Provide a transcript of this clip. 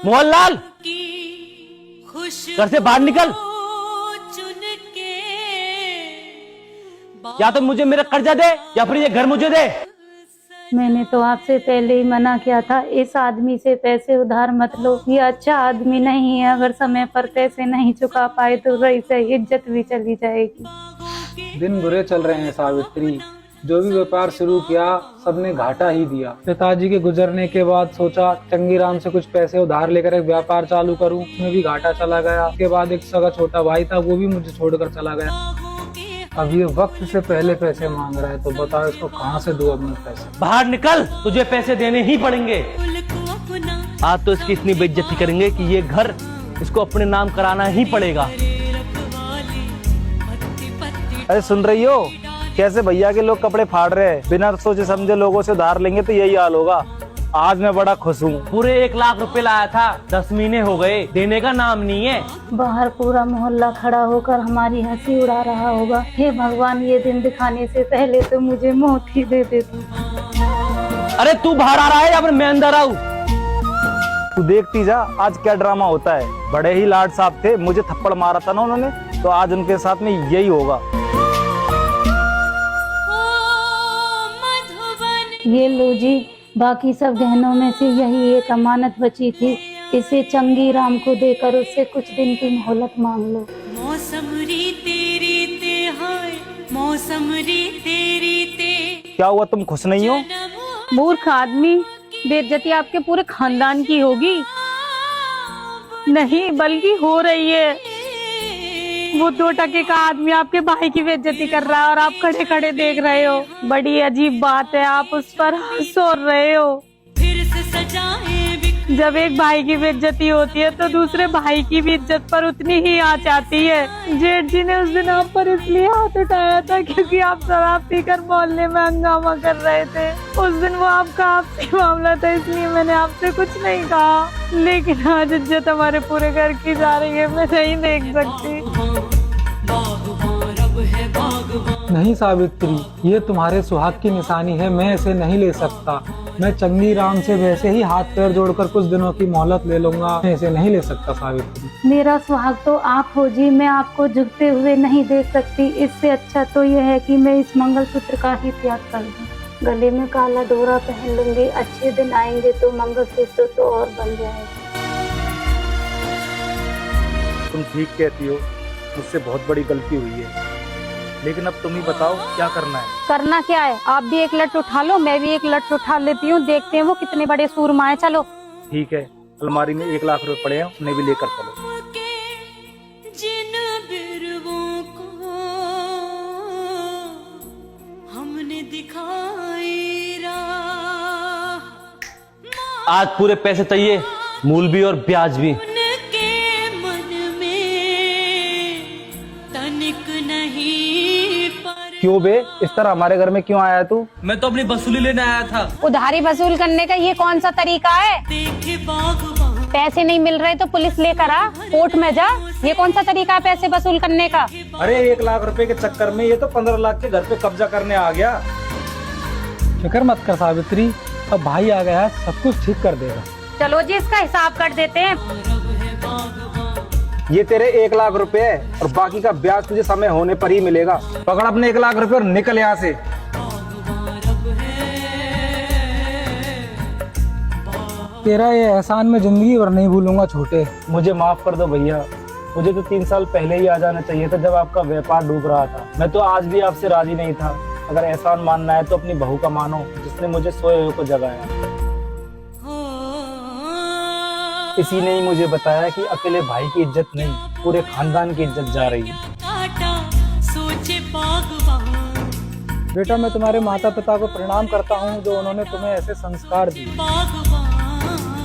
मोहनलाल, घर से बाहर निकल। या तो मुझे मेरा कर्जा दे या फिर ये घर मुझे दे। मैंने तो आपसे पहले ही मना किया था, इस आदमी से पैसे उधार मत लो, ये अच्छा आदमी नहीं है। अगर समय पर पैसे नहीं चुका पाए तो रही सही इज्जत भी चली जाएगी। दिन बुरे चल रहे हैं सावित्री, जो भी व्यापार शुरू किया सबने घाटा ही दिया। पिताजी के गुजरने के बाद सोचा चंगीराम से कुछ पैसे उधार लेकर एक व्यापार चालू करूं, उसमें भी घाटा चला गया। उसके बाद एक सगा छोटा भाई था, वो भी मुझे छोड़कर चला गया। अब ये वक्त से पहले पैसे मांग रहा है, तो बताओ इसको कहाँ से दूं अपने पैसे। बाहर निकल, तुझे पैसे देने ही पड़ेंगे। आज तो इसकी इतनी बेइज्जती करेंगे कि ये घर इसको अपने नाम कराना ही पड़ेगा। अरे सुन रही हो, कैसे भैया के लोग कपड़े फाड़ रहे हैं। बिना सोचे समझे लोगों से उधार लेंगे तो यही हाल होगा। आज मैं बड़ा खुश हूँ। पूरे 1 लाख रुपए लाया था, 10 महीने हो गए, देने का नाम नहीं है। बाहर पूरा मोहल्ला खड़ा होकर हमारी हंसी उड़ा रहा होगा। हे भगवान, ये दिन दिखाने से पहले तो मुझे मौत ही दे दे तू। अरे तू बाहर आ रहा है या फिर मैं अंदर आऊँ? तू देखती जा आज क्या ड्रामा होता है। बड़े ही लाड साहब थे, मुझे थप्पड़ मारा था ना उन्होंने, तो आज उनके साथ में यही होगा। ये लो जी, बाकी सब गहनों में से यही एक अमानत बची थी, इसे चंगी राम को देकर उससे कुछ दिन की मोहलत मांग लो। मौसम री तेरी ते हाय, मौसम री तेरी ते। क्या हुआ, तुम खुश नहीं हो? मूर्ख आदमी, बेइज्जती आपके पूरे खानदान की होगी। नहीं बल्कि हो रही है। वो 2 टके का आदमी आपके भाई की बेइज्जती कर रहा है और आप खड़े खड़े देख रहे हो। बड़ी अजीब बात है, आप उस पर हंस रहे हो। फिर से सजाए जब एक भाई की बेइज्जती होती है तो दूसरे भाई की भी इज्जत पर उतनी ही आंच आती है। जेठ जी ने उस दिन आप पर इसलिए हाथ उठाया था क्योंकि आप शराब पीकर मोहल्ले में हंगामा कर रहे थे। उस दिन वो आपका आपसी मामला था, इसलिए मैंने आपसे कुछ नहीं कहा। लेकिन आज इज्जत हमारे पूरे घर की जा रही है, मैं नहीं देख सकती। नहीं सावित्री, ये तुम्हारे सुहाग की निशानी है, मैं इसे नहीं ले सकता। मैं चंगी राम से वैसे ही हाथ पैर जोड़कर कुछ दिनों की मोहलत ले लूंगा, मैं इसे नहीं ले सकता सावित्री। मेरा सुहाग तो आप हो जी, मैं आपको झुकते हुए नहीं देख सकती। इससे अच्छा तो यह है कि मैं इस मंगलसूत्र का ही त्याग कर दूं। गले में काला डोरा पहन लूंगी, अच्छे दिन आएंगे तो मंगलसूत्र तो और बन जाएगा। तुम ठीक कहती हो, मुझसे बहुत बड़ी गलती हुई है, लेकिन अब तुम ही बताओ क्या करना है। करना क्या है, आप भी एक लट उठा लो, मैं भी एक लट उठा लेती हूँ, देखते हैं वो कितने बड़े सूरमा है। चलो ठीक है, अलमारी में 1 लाख रुपए पड़े हैं, उन्हें भी लेकर चलो। जिन बिरवों को हमने दिखाई राह, आज पूरे पैसे चाहिए, मूल भी और ब्याज भी। उनके मन में तनिक नहीं पर। क्यों बे, इस तरह हमारे घर में क्यों आया तू? मैं तो अपनी वसूली लेने आया था। उधारी वसूल करने का ये कौन सा तरीका है? देखे बागवान पैसे नहीं मिल रहे तो पुलिस लेकर आ, कोर्ट में जा। ये कौन सा तरीका है पैसे वसूल करने का? अरे 1 लाख रुपए के चक्कर में ये तो 15 लाख के घर पे कब्जा करने आ गया। फिक्र मत कर सावित्री, अब भाई आ गया है, सब कुछ ठीक कर देगा। चलो जी, इसका हिसाब कर देते हैं। ये तेरे 1 लाख रुपए है और बाकी का ब्याज तुझे समय होने पर ही मिलेगा। पकड़ अपने 1 लाख रुपए और निकल यहाँ से। तेरा ये एहसान मैं जिंदगी भर नहीं भूलूंगा छोटे। मुझे माफ कर दो भैया, मुझे तो 3 साल पहले ही आ जाना चाहिए था जब आपका व्यापार डूब रहा था। मैं तो आज भी आपसे राजी नहीं था। अगर एहसान मानना है तो अपनी बहू का मानो, जिसने मुझे सोए हुए को जगाया। किसी ने ही मुझे बताया कि अकेले भाई की इज्जत नहीं, पूरे खानदान की इज्जत जा रही है। सोचे बागवान। बेटा, मैं तुम्हारे माता पिता को प्रणाम करता हूँ जो उन्होंने तुम्हें ऐसे संस्कार दिए। बागवान